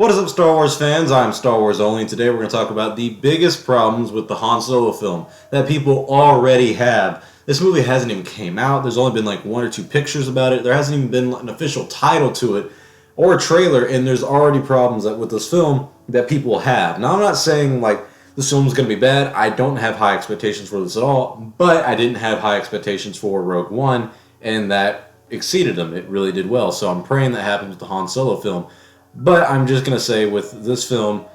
What is up, Star Wars fans? I'm Star Wars Only, and today we're going to talk about the biggest problems with the Han Solo film that people already have. This movie hasn't even came out. There's only been like one or two pictures about it. There hasn't even been an official title to it or a trailer, and there's already problems with this film that people have. Now, I'm not saying like this film is going to be bad. I don't have high expectations for this at all, but I didn't have high expectations for Rogue One, and that exceeded them. It really did well. So I'm praying that happens with the Han Solo film. But I'm just going to say with this film,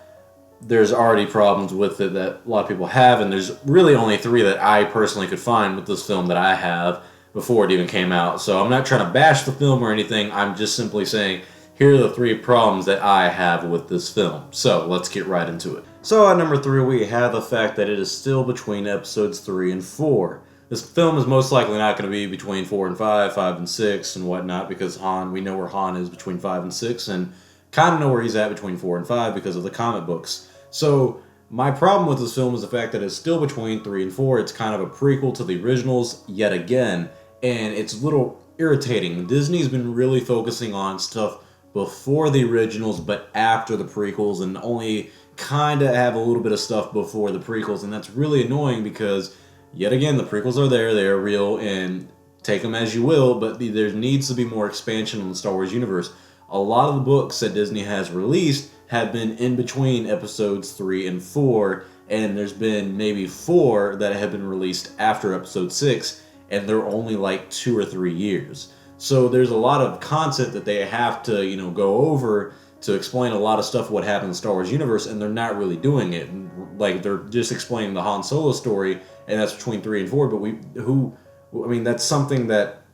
there's already problems with it that a lot of people have, and there's really only three that I personally could find with this film that I have before it even came out. So I'm not trying to bash the film or anything. I'm just simply saying, here are the three problems that I have with this film. So let's get right into it. So at number 3, we have the fact that it is still between episodes 3 and 4. This film is most likely not going to be between 4 and 5, 5 and 6, and whatnot, because we know where Han is between 5 and 6, and kind of know where he's at between 4 and 5 because of the comic books. So my problem with this film is the fact that it's still between 3 and 4. It's kind of a prequel to the originals yet again, and it's a little irritating. Disney's been really focusing on stuff before the originals but after the prequels, and only kind of have a little bit of stuff before the prequels, and that's really annoying because yet again the prequels are there, they're real, and take them as you will, but there needs to be more expansion on the Star Wars universe. A lot of the books that Disney has released have been in between episodes 3 and 4, and there's been maybe 4 that have been released after episode 6, and they're only like 2 or 3 years. So there's a lot of content that they have to, go over to explain a lot of stuff what happened in the Star Wars universe, and they're not really doing it. Like, they're just explaining the Han Solo story, and that's between 3 and 4, but that's something that,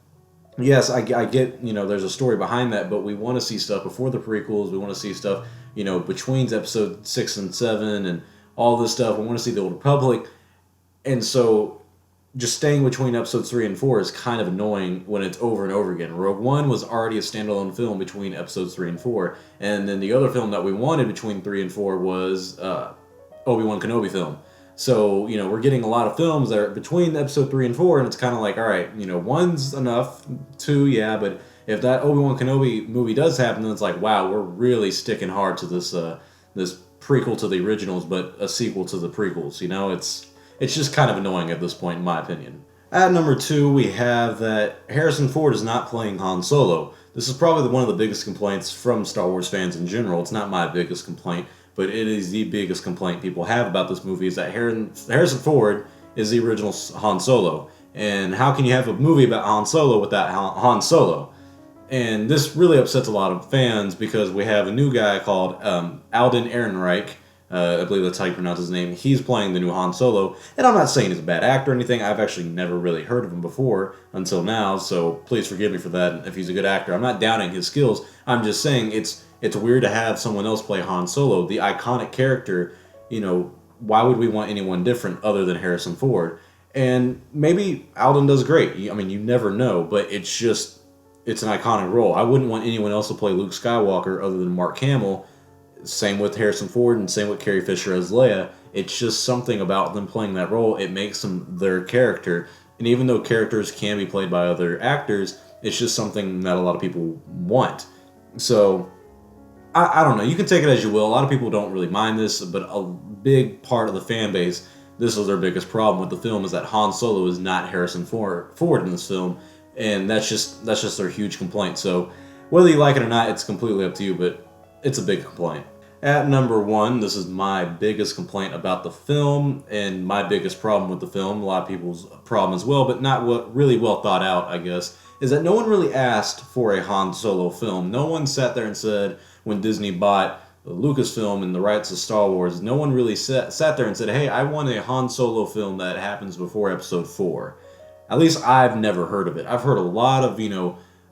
yes, I get, there's a story behind that, but we want to see stuff before the prequels. We want to see stuff, between episode 6 and 7 and all this stuff. We want to see the Old Republic. And so just staying between episodes 3 and 4 is kind of annoying when it's over and over again. Rogue One was already a standalone film between episodes 3 and 4. And then the other film that we wanted between 3 and 4 was Obi-Wan Kenobi film. So, we're getting a lot of films that are between episode 3 and 4, and it's kind of like, all right, 1's enough, 2, yeah, but if that Obi-Wan Kenobi movie does happen, then it's like, wow, we're really sticking hard to this this prequel to the originals, but a sequel to the prequels, It's just kind of annoying at this point, in my opinion. At number 2, we have that Harrison Ford is not playing Han Solo. This is probably one of the biggest complaints from Star Wars fans in general. It's not my biggest complaint, but it is the biggest complaint people have about this movie, is that Harrison Ford is the original Han Solo. And how can you have a movie about Han Solo without Han Solo? And this really upsets a lot of fans because we have a new guy called Alden Ehrenreich. I believe that's how you pronounce his name. He's playing the new Han Solo. And I'm not saying he's a bad actor or anything. I've actually never really heard of him before until now, so please forgive me for that if he's a good actor. I'm not doubting his skills. I'm just saying it's weird to have someone else play Han Solo, the iconic character. Why would we want anyone different other than Harrison Ford? And maybe Alden does great. You never know, but it's an iconic role. I wouldn't want anyone else to play Luke Skywalker other than Mark Hamill. Same with Harrison Ford, and same with Carrie Fisher as Leia. It's just something about them playing that role. It makes them their character. And even though characters can be played by other actors, it's just something that a lot of people want. So I don't know. You can take it as you will. A lot of people don't really mind this, but a big part of the fan base, this was their biggest problem with the film, is that Han Solo is not Harrison Ford in this film, and that's just their huge complaint. So whether you like it or not, it's completely up to you, but it's a big complaint. At number 1, this is my biggest complaint about the film, and my biggest problem with the film, a lot of people's problem as well, but not really well thought out, I guess, is that no one really asked for a Han Solo film. No one sat there and said, when Disney bought Lucasfilm and the rights to Star Wars, no one really sat there and said, hey, I want a Han Solo film that happens before episode 4. At least I've never heard of it. I've heard a lot of,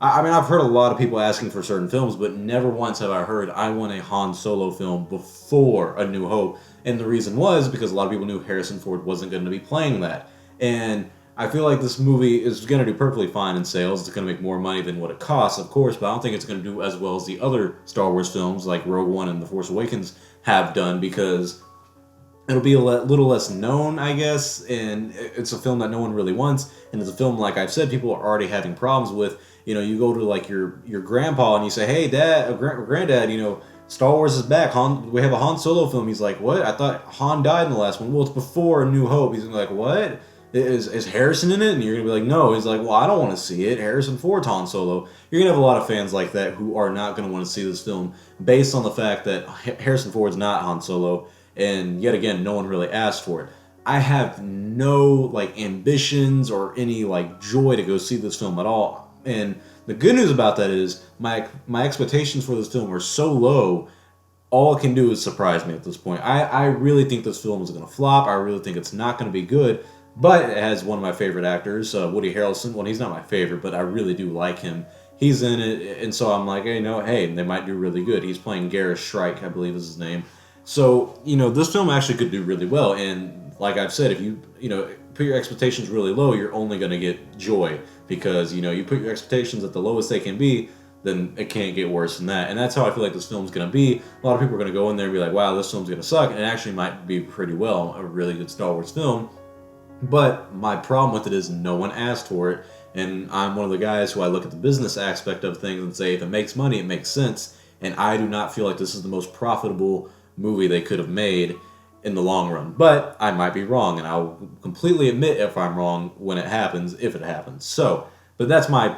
I've heard a lot of people asking for certain films, but never once have I heard, I want a Han Solo film before A New Hope. And the reason was because a lot of people knew Harrison Ford wasn't going to be playing that. And I feel like this movie is going to do perfectly fine in sales. It's going to make more money than what it costs, of course, but I don't think it's going to do as well as the other Star Wars films like Rogue One and The Force Awakens have done, because it'll be a little less known, I guess, and it's a film that no one really wants, and it's a film, like I've said, people are already having problems with. You go to like your grandpa and you say, hey, Dad, Granddad, Star Wars is back. We have a Han Solo film. He's like, what? I thought Han died in the last one. Well, it's before A New Hope. He's gonna be like, what? Is Harrison in it? And you're gonna be like, no. He's like, well, I don't want to see it. Harrison Ford's Han Solo. You're gonna have a lot of fans like that who are not gonna want to see this film based on the fact that Harrison Ford's not Han Solo, and yet again, no one really asked for it. I have no like ambitions or any like joy to go see this film at all. And the good news about that is my expectations for this film are so low. All it can do is surprise me at this point. I really think this film is going to flop. I really think it's not going to be good. But it has one of my favorite actors, Woody Harrelson. Well, he's not my favorite, but I really do like him. He's in it, and so I'm like, hey, they might do really good. He's playing Gareth Shrike, I believe is his name. So this film actually could do really well. And like I've said, if you put your expectations really low, you're only going to get joy because you put your expectations at the lowest they can be, then it can't get worse than that. And that's how I feel like this film's going to be. A lot of people are going to go in there and be like, wow, this film's going to suck. And it actually might be pretty well a really good Star Wars film. But my problem with it is no one asked for it. And I'm one of the guys who I look at the business aspect of things and say, if it makes money, it makes sense. And I do not feel like this is the most profitable movie they could have made in the long run. But I might be wrong, and I'll completely admit if I'm wrong when it happens, if it happens. So, but that's my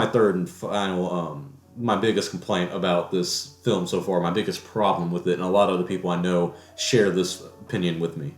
third and final, my biggest complaint about this film so far, my biggest problem with it, and a lot of other people I know share this opinion with me.